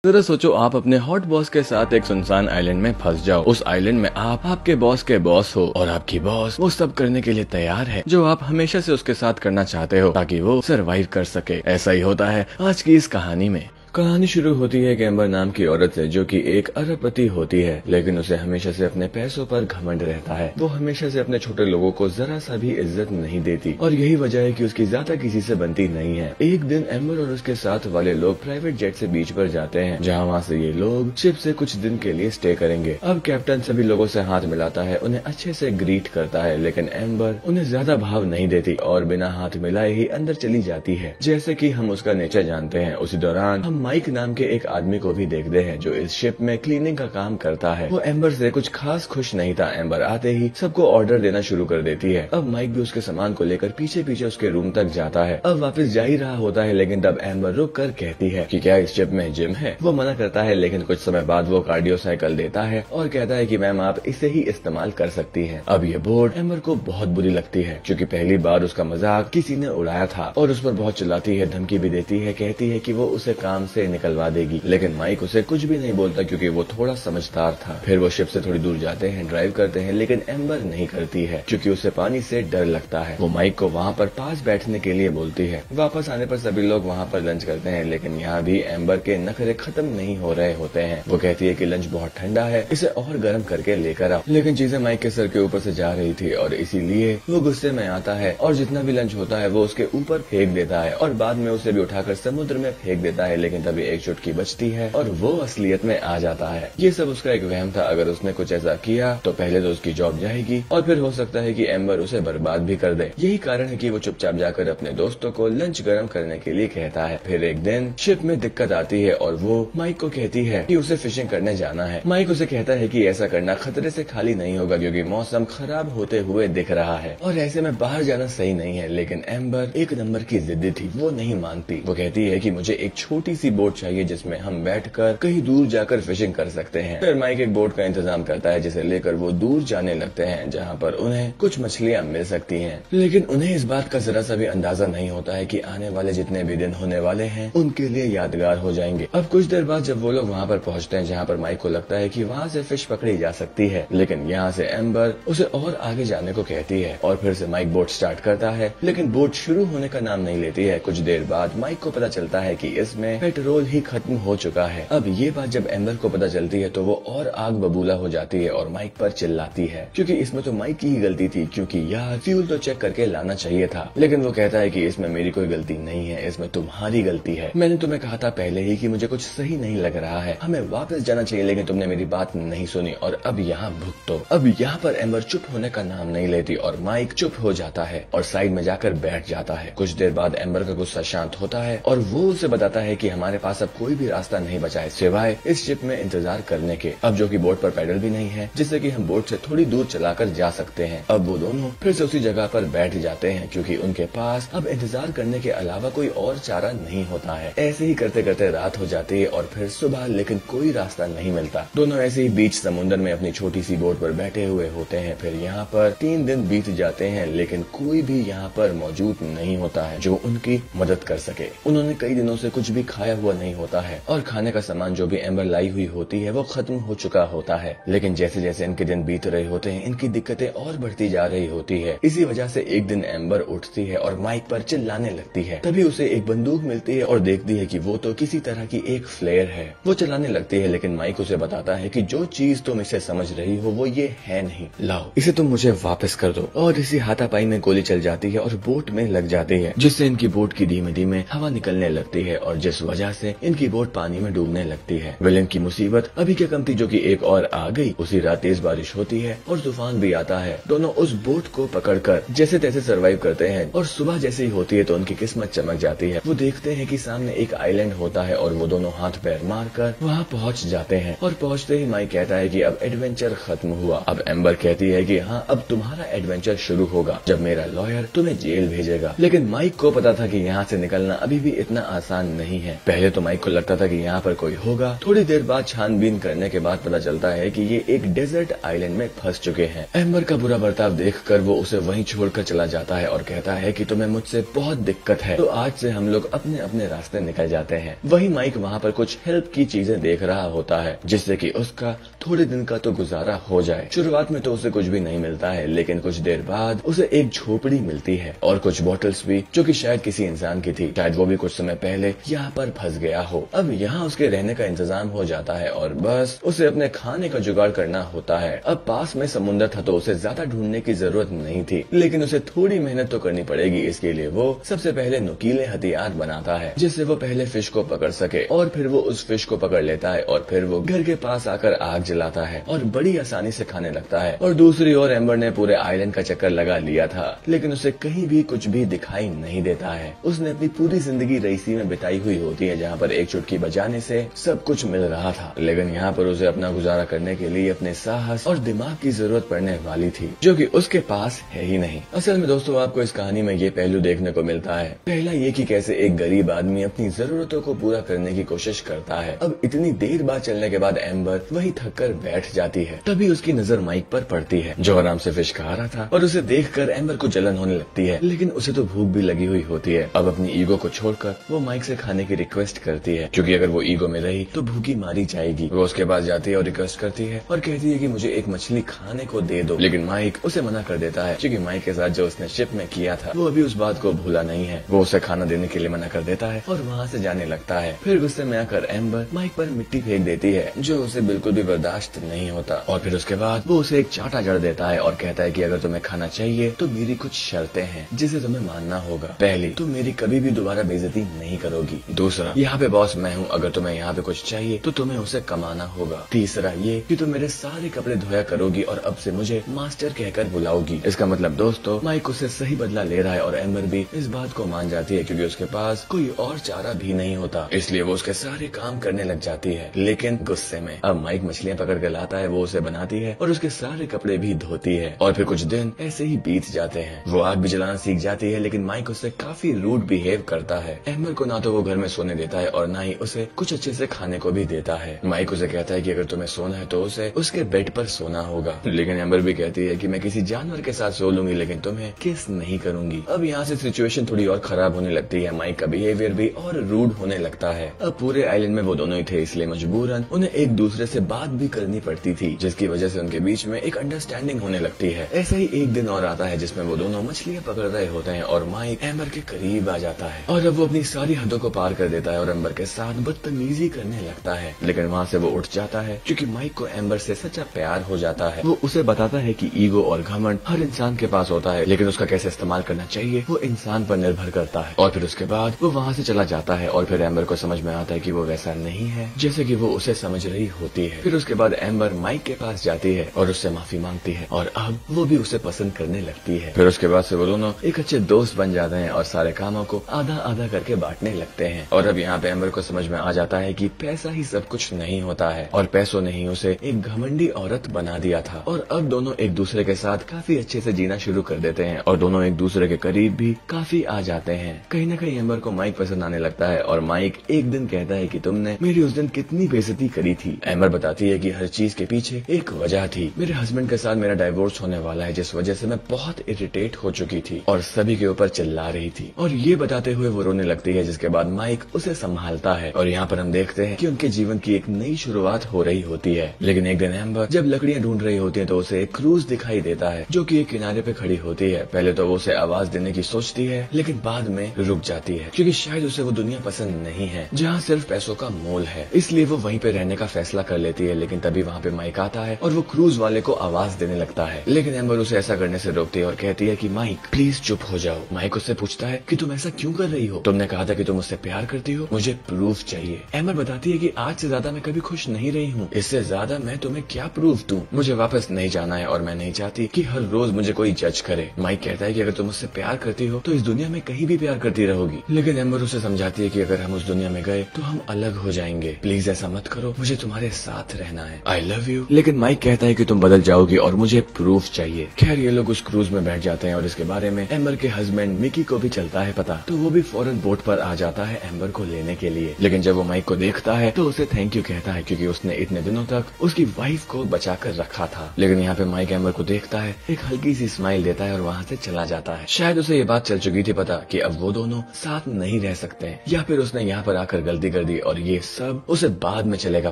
जरा सोचो, आप अपने हॉट बॉस के साथ एक सुनसान आइलैंड में फंस जाओ। उस आइलैंड में आप आपके बॉस के बॉस हो और आपकी बॉस वो सब करने के लिए तैयार है जो आप हमेशा से उसके साथ करना चाहते हो ताकि वो सरवाइव कर सके। ऐसा ही होता है आज की इस कहानी में। कहानी शुरू होती है एक एम्बर नाम की औरत से जो कि एक अरबपति होती है, लेकिन उसे हमेशा से अपने पैसों पर घमंड रहता है। वो हमेशा से अपने छोटे लोगों को जरा सा भी इज्जत नहीं देती और यही वजह है कि उसकी ज्यादा किसी से बनती नहीं है। एक दिन एम्बर और उसके साथ वाले लोग प्राइवेट जेट से बीच पर जाते हैं, जहाँ वहाँ से ये लोग शिप से कुछ दिन के लिए स्टे करेंगे। अब कैप्टन सभी लोगों से हाथ मिलाता है, उन्हें अच्छे से ग्रीट करता है, लेकिन एम्बर उन्हें ज्यादा भाव नहीं देती और बिना हाथ मिलाए ही अंदर चली जाती है। जैसे कि हम उसका नेचर जानते हैं। उसी दौरान हम माइक नाम के एक आदमी को भी देखते हैं जो इस शिप में क्लीनिंग का काम करता है। वो एम्बर से कुछ खास खुश नहीं था। एम्बर आते ही सबको ऑर्डर देना शुरू कर देती है। अब माइक भी उसके सामान को लेकर पीछे पीछे उसके रूम तक जाता है। अब वापस जा ही रहा होता है, लेकिन तब एम्बर रुक कर कहती है कि क्या इस शिप में जिम है। वो मना करता है, लेकिन कुछ समय बाद वो कार्डियो साइकिल देता है और कहता है कि मैम आप इसे ही इस्तेमाल कर सकती है। अब ये बोर्ड एम्बर को बहुत बुरी लगती है क्योंकि पहली बार उसका मजाक किसी ने उड़ाया था और उस पर बहुत चिल्लाती है, धमकी भी देती है, कहती है कि वो उसे काम से निकलवा देगी। लेकिन माइक उसे कुछ भी नहीं बोलता क्योंकि वो थोड़ा समझदार था। फिर वो शिप से थोड़ी दूर जाते हैं, ड्राइव करते हैं, लेकिन एम्बर नहीं करती है क्योंकि उसे पानी से डर लगता है। वो माइक को वहाँ पर पास बैठने के लिए बोलती है। वापस आने पर सभी लोग वहाँ पर लंच करते हैं, लेकिन यहाँ भी एम्बर के नखरे खत्म नहीं हो रहे होते हैं। वो कहती है कि लंच बहुत ठंडा है, इसे और गर्म करके लेकर आओ, लेकिन चीजें माइक के सर के ऊपर से जा रही थी और इसीलिए वो गुस्से में आता है और जितना भी लंच होता है वो उसके ऊपर फेंक देता है और बाद में उसे भी उठाकर समुद्र में फेंक देता है। लेकिन तभी एक चुटकी बचती है और वो असलियत में आ जाता है। ये सब उसका एक वहम था। अगर उसने कुछ ऐसा किया तो पहले तो उसकी जॉब जाएगी और फिर हो सकता है कि एम्बर उसे बर्बाद भी कर दे। यही कारण है कि वो चुपचाप जाकर अपने दोस्तों को लंच गर्म करने के लिए कहता है। फिर एक दिन शिप में दिक्कत आती है और वो माइक को कहती है कि उसे फिशिंग करने जाना है। माइक उसे कहता है कि ऐसा करना खतरे से खाली नहीं होगा क्योंकि मौसम खराब होते हुए दिख रहा है और ऐसे में बाहर जाना सही नहीं है। लेकिन एम्बर एक नंबर की जिद्दी थी, वो नहीं मानती। वो कहती है कि मुझे एक छोटी सी बोट चाहिए जिसमें हम बैठकर कहीं दूर जाकर फिशिंग कर सकते हैं। फिर माइक एक बोट का इंतजाम करता है जिसे लेकर वो दूर जाने लगते हैं जहाँ पर उन्हें कुछ मछलियाँ मिल सकती हैं। लेकिन उन्हें इस बात का जरा सा भी अंदाजा नहीं होता है कि आने वाले जितने भी दिन होने वाले हैं उनके लिए यादगार हो जाएंगे। अब कुछ देर बाद जब वो लोग वहाँ पर पहुँचते हैं जहाँ पर माइक को लगता है कि वहाँ से फिश पकड़ी जा सकती है, लेकिन यहाँ से एम्बर उसे और आगे जाने को कहती है और फिर से माइक बोट स्टार्ट करता है, लेकिन बोट शुरू होने का नाम नहीं लेती है। कुछ देर बाद माइक को पता चलता है कि इसमें पेट्रोल ही खत्म हो चुका है। अब ये बात जब एम्बर को पता चलती है तो वो और आग बबूला हो जाती है और माइक पर चिल्लाती है क्योंकि इसमें तो माइक की ही गलती थी क्योंकि यार फ्यूल तो चेक करके लाना चाहिए था। लेकिन वो कहता है कि इसमें मेरी कोई गलती नहीं है, इसमें तुम्हारी गलती है। मैंने तुम्हें कहा था पहले ही कि मुझे कुछ सही नहीं लग रहा है, हमें वापस जाना चाहिए, लेकिन तुमने मेरी बात नहीं सुनी और अब यहाँ भुगतो। अब यहाँ पर एम्बर चुप होने का नाम नहीं लेती और माइक चुप हो जाता है और साइड में जाकर बैठ जाता है। कुछ देर बाद एम्बर का गुस्सा शांत होता है और वो उसे बताता है कि हमारे पास अब कोई भी रास्ता नहीं बचा है सिवाय इस शिप में इंतजार करने के, अब जो कि बोट पर पैडल भी नहीं है जिससे कि हम बोट से थोड़ी दूर चलाकर जा सकते हैं। अब वो दोनों फिर से उसी जगह पर बैठ जाते हैं क्योंकि उनके पास अब इंतजार करने के अलावा कोई और चारा नहीं होता है। ऐसे ही करते करते रात हो जाती है और फिर सुबह, लेकिन कोई रास्ता नहीं मिलता। दोनों ऐसे ही बीच समुद्र में अपनी छोटी सी बोट पर बैठे हुए होते हैं। फिर यहाँ पर 3 दिन बीत जाते हैं, लेकिन कोई भी यहाँ पर मौजूद नहीं होता है जो उनकी मदद कर सके। उन्होंने कई दिनों से कुछ भी खाया हुआ नहीं होता है और खाने का सामान जो भी एम्बर लाई हुई होती है वो खत्म हो चुका होता है। लेकिन जैसे जैसे इनके दिन बीत रहे होते हैं इनकी दिक्कतें और बढ़ती जा रही होती है। इसी वजह से एक दिन एम्बर उठती है और माइक पर चिल्लाने लगती है। तभी उसे एक बंदूक मिलती है और देखती है कि वो तो किसी तरह की एक फ्लेयर है। वो चलाने लगती है, लेकिन माइक उसे बताता है कि जो चीज तुम इसे समझ रही हो वो ये है नहीं, लाओ इसे तुम मुझे वापस कर दो। और इसी हाथापाई में गोली चल जाती है और बोट में लग जाती है, जिससे इनकी बोट की धीमे धीमे हवा निकलने लगती है और जिस वजह से इनकी बोट पानी में डूबने लगती है। विलेन की मुसीबत अभी क्या कम थी जो कि एक और आ गई। उसी रात तेज बारिश होती है और तूफान भी आता है। दोनों उस बोट को पकड़कर जैसे तैसे सरवाइव करते हैं और सुबह जैसे ही होती है तो उनकी किस्मत चमक जाती है। वो देखते हैं कि सामने एक आइलैंड होता है और वो दोनों हाथ पैर मारकर वहाँ पहुँच जाते हैं और पहुँचते ही माइक कहता है कि अब एडवेंचर खत्म हुआ। अब एम्बर कहती है कि हाँ, अब तुम्हारा एडवेंचर शुरू होगा जब मेरा लॉयर तुम्हें जेल भेजेगा। लेकिन माइक को पता था कि यहाँ से निकलना अभी भी इतना आसान नहीं है। पहले तो माइक को लगता था कि यहाँ पर कोई होगा। थोड़ी देर बाद छानबीन करने के बाद पता चलता है कि ये एक डेजर्ट आइलैंड में फंस चुके हैं। एम्बर का बुरा बर्ताव देखकर वो उसे वहीं छोड़कर चला जाता है और कहता है कि तुम्हें मुझसे बहुत दिक्कत है, तो आज से हम लोग अपने अपने रास्ते निकल जाते हैं। वही माइक वहाँ पर कुछ हेल्प की चीजें देख रहा होता है जिससे कि उसका थोड़े दिन का तो गुजारा हो जाए। शुरुआत में तो उसे कुछ भी नहीं मिलता है, लेकिन कुछ देर बाद उसे एक झोपड़ी मिलती है और कुछ बॉटल्स भी, जो कि शायद किसी इंसान की थी। शायद वो भी कुछ समय पहले यहाँ पर फंस गया हो। अब यहाँ उसके रहने का इंतजाम हो जाता है और बस उसे अपने खाने का जुगाड़ करना होता है। अब पास में समुद्र था तो उसे ज्यादा ढूंढने की जरूरत नहीं थी, लेकिन उसे थोड़ी मेहनत तो करनी पड़ेगी। इसके लिए वो सबसे पहले नुकीले हथियार बनाता है जिससे वो पहले फिश को पकड़ सके, और फिर वो उस फिश को पकड़ लेता है और फिर वो घर के पास आकर आग जलाता है और बड़ी आसानी से खाने लगता है। और दूसरी ओर एम्बर ने पूरे आइलैंड का चक्कर लगा लिया था, लेकिन उसे कहीं भी कुछ भी दिखाई नहीं देता है। उसने अपनी पूरी जिंदगी रईसी में बिताई हुई होती है जहाँ पर एक चुटकी बजाने से सब कुछ मिल रहा था, लेकिन यहाँ पर उसे अपना गुजारा करने के लिए अपने साहस और दिमाग की जरूरत पड़ने वाली थी, जो कि उसके पास है ही नहीं। असल में दोस्तों, आपको इस कहानी में ये पहलू देखने को मिलता है। पहला ये कि कैसे एक गरीब आदमी अपनी जरूरतों को पूरा करने की कोशिश करता है। अब इतनी देर बाद चलने के बाद एम्बर वही थक कर बैठ जाती है। तभी उसकी नजर माइक पर पड़ती है जो आराम से फिश खा रहा था, और उसे देखकर एम्बर को जलन होने लगती है, लेकिन उसे तो भूख भी लगी हुई होती है। अब अपनी ईगो को छोड़कर वो माइक से खाने की रिक्वेस्ट करती है, क्योंकि अगर वो ईगो में रही तो भूखी मारी जाएगी। वो उसके पास जाती है और रिक्वेस्ट करती है और कहती है कि मुझे एक मछली खाने को दे दो, लेकिन माइक उसे मना कर देता है, क्योंकि माइक के साथ जो उसने शिप में किया था वो अभी उस बात को भूला नहीं है। वो उसे खाना देने के लिए मना कर देता है और वहाँ से जाने लगता है। फिर गुस्से में आकर एम्बर माइक पर मिट्टी फेंक देती है जो उसे बिल्कुल भी बर्दाश्त नहीं होता, और फिर उसके बाद वो उसे एक चाटा जड़ देता है और कहता है कि अगर तुम्हें खाना चाहिए तो मेरी कुछ शर्तें हैं जिसे तुम्हें मानना होगा। पहली, तुम मेरी कभी भी दोबारा बेइज्जती नहीं करोगी। दूसरा, यहाँ पे बॉस मैं हूँ, अगर तुम्हें यहाँ पे कुछ चाहिए तो तुम्हें उसे कमाना होगा। तीसरा ये कि तुम मेरे सारे कपड़े धोया करोगी और अब से मुझे मास्टर कहकर बुलाओगी। इसका मतलब दोस्तों, माइक उसे सही बदला ले रहा है और एम्बर भी इस बात को मान जाती है, क्योंकि उसके पास कोई और चारा भी नहीं होता, इसलिए वो उसके सारे काम करने लग जाती है। लेकिन गुस्से में अब माइक मछलियाँ पकड़ कर लाता है, वो उसे बनाती है और उसके सारे कपड़े भी धोती है, और फिर कुछ दिन ऐसे ही बीत जाते हैं। वो आग भी जलाना सीख जाती है, लेकिन माइक उससे काफी रूड बिहेव करता है। एम्बर को ना तो वो घर में सोने देता है और ना ही उसे कुछ अच्छे से खाने को भी देता है। माइक उसे कहता है कि अगर तुम्हें सोना है तो उसे उसके बेड पर सोना होगा, लेकिन एम्बर भी कहती है कि मैं किसी जानवर के साथ सो लूंगी, लेकिन तुम्हें किस नहीं करूंगी। अब यहाँ से सिचुएशन थोड़ी और खराब होने लगती है। माइक का बिहेवियर भी और रूड होने लगता है। अब पूरे आइलैंड में वो दोनों ही थे, इसलिए मजबूरन उन्हें एक दूसरे से बात भी करनी पड़ती थी, जिसकी वजह से उनके बीच में एक अंडरस्टैंडिंग होने लगती है। ऐसे ही एक दिन और आता है जिसमें वो दोनों मछलियाँ पकड़ रहे होते हैं और माइक एम्बर के करीब आ जाता है, और अब वो अपनी सारी हदों को पार कर देता है और एम्बर के साथ बदतमीजी करने लगता है। लेकिन वहाँ से वो उठ जाता है, क्योंकि माइक को एम्बर से सच्चा प्यार हो जाता है। वो उसे बताता है कि ईगो और घमंड हर इंसान के पास होता है, लेकिन उसका कैसे इस्तेमाल करना चाहिए वो इंसान पर निर्भर करता है। और फिर उसके बाद वो वहाँ से चला जाता है, और फिर एम्बर को समझ में आता है कि वो वैसा नहीं है जैसे कि वो उसे समझ रही होती है। फिर उसके बाद एम्बर माइक के पास जाती है और उससे माफी मांगती है, और अब वो भी उसे पसंद करने लगती है। फिर उसके बाद से वो दोनों एक अच्छे दोस्त बन जाते हैं और सारे कामों को आधा आधा करके बांटने लगते हैं। और अब यहाँ पे एम्बर को समझ में आ जाता है कि पैसा ही सब कुछ नहीं होता है, और पैसों ने ही उसे एक घमंडी औरत बना दिया था। और अब दोनों एक दूसरे के साथ काफी अच्छे से जीना शुरू कर देते हैं, और दोनों एक दूसरे के करीब भी काफी आ जाते हैं। कहीं न कहीं एम्बर को माइक पसंद आने लगता है, और माइक एक दिन कहता है कि तुमने मेरी उस दिन कितनी बेइज्जती करी थी। एम्बर बताती है कि हर चीज के पीछे एक वजह थी। मेरे हस्बैंड के साथ मेरा डाइवोर्स होने वाला है, जिस वजह से मैं बहुत इरिटेट हो चुकी थी और सभी के ऊपर चिल्ला रही थी। और ये बताते हुए वो रोने लगती है, जिसके बाद माइक उसे संभालता है, और यहाँ पर हम देखते हैं कि उनके जीवन की एक नई शुरुआत हो रही होती है। लेकिन एक दिन एम्बर जब लकड़ियां ढूंढ रही होती है तो उसे एक क्रूज दिखाई देता है, जो कि एक किनारे पे खड़ी होती है। पहले तो वो उसे आवाज देने की सोचती है, लेकिन बाद में रुक जाती है, क्योंकि शायद उसे वो दुनिया पसंद नहीं है जहाँ सिर्फ पैसों का मोल है। इसलिए वो वहीं पे रहने का फैसला कर लेती है। लेकिन तभी वहाँ पे माइक आता है और वो क्रूज वाले को आवाज देने लगता है, लेकिन एम्बर उसे ऐसा करने से रोकती है और कहती है कि माइक प्लीज चुप हो जाओ। माइक उससे पूछता है कि तुम ऐसा क्यों कर रही हो? तुमने कहा था कि तुम मुझसे प्यार करती हो, मुझे प्रूफ चाहिए। एम्बर बताती है कि आज से ज्यादा मैं कभी खुश नहीं रही हूँ, इससे ज्यादा मैं तुम्हें क्या प्रूफ दूं? मुझे वापस नहीं जाना है और मैं नहीं चाहती कि हर रोज मुझे कोई जज करे। माइक कहता है कि अगर तुम मुझसे प्यार करती हो तो इस दुनिया में कहीं भी प्यार करती रहोगी, लेकिन एम्बर उसे समझाती है कि अगर हम उस दुनिया में गए तो हम अलग हो जाएंगे। प्लीज ऐसा मत करो, मुझे तुम्हारे साथ रहना है, आई लव यू। लेकिन माइक कहता है कि तुम बदल जाओगी और मुझे प्रूफ चाहिए। खैर ये लोग उस क्रूज में बैठ जाते हैं और इसके बारे में एम्बर के हस्बैंड मिकी को भी चलता है पता, तो वो भी फौरन बोट पर आ जाता है एम्बर को लेने के लिए। लेकिन जब वो माइक को देखता है तो उसे थैंक यू कहता है, क्योंकि उसने इतने दिनों तक उसकी वाइफ को बचा कर रखा था। लेकिन यहाँ पे माइक एम्बर को देखता है, एक हल्की सी स्माइल देता है और वहाँ से चला जाता है। शायद उसे ये बात चल चुकी थी पता कि अब वो दोनों साथ नहीं रह सकते हैं, या फिर उसने यहाँ पर आकर गलती कर दी और ये सब उसे बाद में चलेगा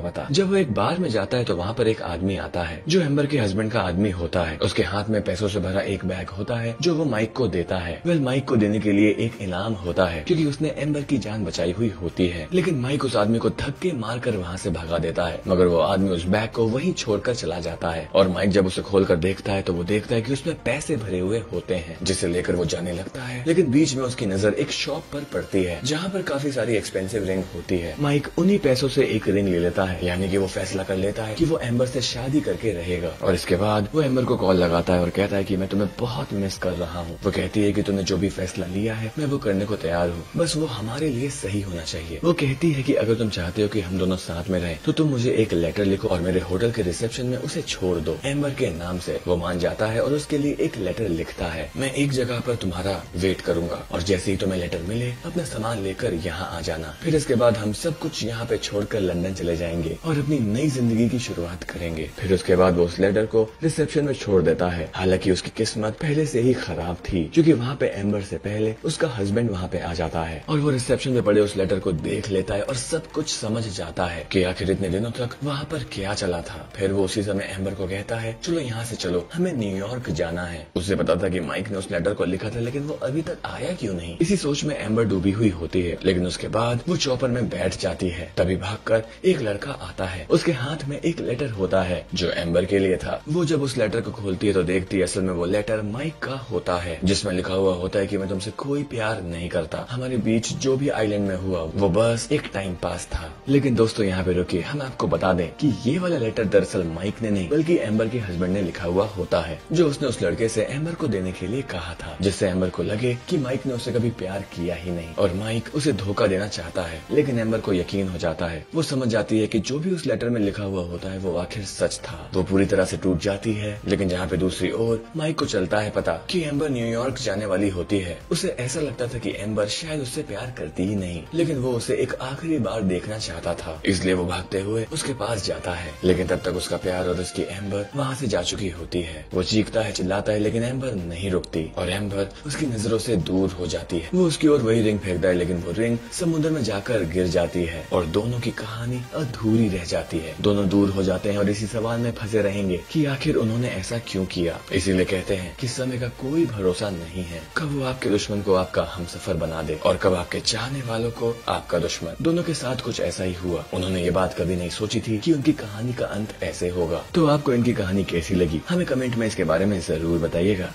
पता। जब वो एक बार में जाता है तो वहाँ पर एक आदमी आता है जो एम्बर के हस्बैंड का आदमी होता है। उसके हाथ में पैसों से भरा एक बैग होता है जो वो माइक को देता है। वेल, माइक को देने के लिए एक इनाम होता है क्योंकि उसने एम्बर की जान बचाई हुई होती है। लेकिन माइक उस आदमी को धक्के मारकर वहाँ से भगा देता है, मगर वो आदमी उस बैग को वहीं छोड़कर चला जाता है। और माइक जब उसे खोलकर देखता है तो वो देखता है कि उसमें पैसे भरे हुए होते हैं, जिसे लेकर वो जाने लगता है। लेकिन बीच में उसकी नजर एक शॉप पर पड़ती है जहाँ पर काफी सारी एक्सपेंसिव रिंग होती है। माइक उन्हीं पैसों से एक रिंग ले लेता है, यानी कि वो फैसला कर लेता है कि वो एम्बर से शादी करके रहेगा। और इसके बाद वो एम्बर को कॉल लगाता है और कहता है कि मैं तुम्हें बहुत मिस कर रहा हूँ। वो कहती है कि तुमने जो भी फैसला लिया है मैं वो करने को तैयार हूँ, बस वो हमारे लिए सही होना चाहिए। वो कहती है कि अगर तुम चाहते हो कि हम दोनों साथ में रहें तो तुम मुझे एक लेटर लिखो और मेरे होटल के रिसेप्शन में उसे छोड़ दो एम्बर के नाम से। वो मान जाता है और उसके लिए एक लेटर लिखता है, मैं एक जगह पर तुम्हारा वेट करूंगा और जैसे ही तुम्हें लेटर मिले अपना सामान लेकर यहाँ आ जाना। फिर इसके बाद हम सब कुछ यहाँ पे छोड़कर लंदन चले जाएंगे और अपनी नई जिंदगी की शुरुआत करेंगे। फिर उसके बाद वो उस लेटर को रिसेप्शन में छोड़ देता है। हालांकि उसकी किस्मत पहले से ही खराब थी क्योंकि वहाँ पे एम्बर से पहले उसका हस्बैंड वहाँ पे आ जाता है और वो रिसेप्शन में पड़े उस लेटर को देख लेता है और सब कुछ समझ जाता है कि आखिर इतने दिनों तक वहाँ पर क्या चला था। फिर वो उसी समय एम्बर को कहता है, चलो यहाँ से चलो, हमें न्यूयॉर्क जाना है। उसे पता था कि माइक ने उस लेटर को लिखा था, लेकिन वो अभी तक आया क्यों नहीं। इसी सोच में एम्बर डूबी हुई होती है। लेकिन उसके बाद वो चौपर में बैठ जाती है। तभी भागकर एक लड़का आता है, उसके हाथ में एक लेटर होता है जो एम्बर के लिए था। वो जब उस लेटर को खोलती है तो देखती है असल में वो लेटर माइक का होता है, जिसमें लिखा हुआ होता है कि मैं तुमसे कोई प्यार नहीं करता, हमारे बीच जो भी आइलैंड में हुआ वो बस एक टाइम पास था। लेकिन दोस्तों यहाँ पे रुकिए, हम आपको बता दें कि ये वाला लेटर दरअसल माइक ने नहीं बल्कि एम्बर के हस्बैंड ने लिखा हुआ होता है, जो उसने उस लड़के से एम्बर को देने के लिए कहा था, जिससे एम्बर को लगे कि माइक ने उसे कभी प्यार किया ही नहीं और माइक उसे धोखा देना चाहता है। लेकिन एम्बर को यकीन हो जाता है, वो समझ जाती है कि जो भी उस लेटर में लिखा हुआ होता है वो आखिर सच था। वो पूरी तरह से टूट जाती है। लेकिन जहाँ पे दूसरी ओर माइक को चलता है पता कि एम्बर न्यूयॉर्क जाने वाली होती है। उसे ऐसा लगता था कि एम्बर शायद उससे प्यार करती ही नहीं, लेकिन वो उसे एक आखिरी बार देखना चाहता था, इसलिए वो भागते हुए उसके पास जाता है। लेकिन तब तक उसका प्यार और उसकी एम्बर वहाँ से जा चुकी होती है। वो चीखता है, चिल्लाता है, लेकिन एम्बर नहीं रुकती और एम्बर उसकी नजरों से दूर हो जाती है। वो उसकी ओर वही रिंग फेंकता है, लेकिन वो रिंग समुद्र में जाकर गिर जाती है और दोनों की कहानी अधूरी रह जाती है। दोनों दूर हो जाते हैं और इसी सवाल में फंसे रहेंगे कि आखिर उन्होंने ऐसा क्यों किया। इसीलिए कहते हैं कि समय का कोई भरोसा नहीं है, कब वो आपके दुश्मन को आपका हमसफर बना दे और कब आपके चाहने वालों को आपका दुश्मन। दोनों के साथ कुछ ऐसा ही हुआ। उन्होंने ये बात कभी नहीं सोची थी कि उनकी कहानी का अंत ऐसे होगा। तो आपको इनकी कहानी कैसी लगी हमें कमेंट में इसके बारे में जरूर बताइएगा।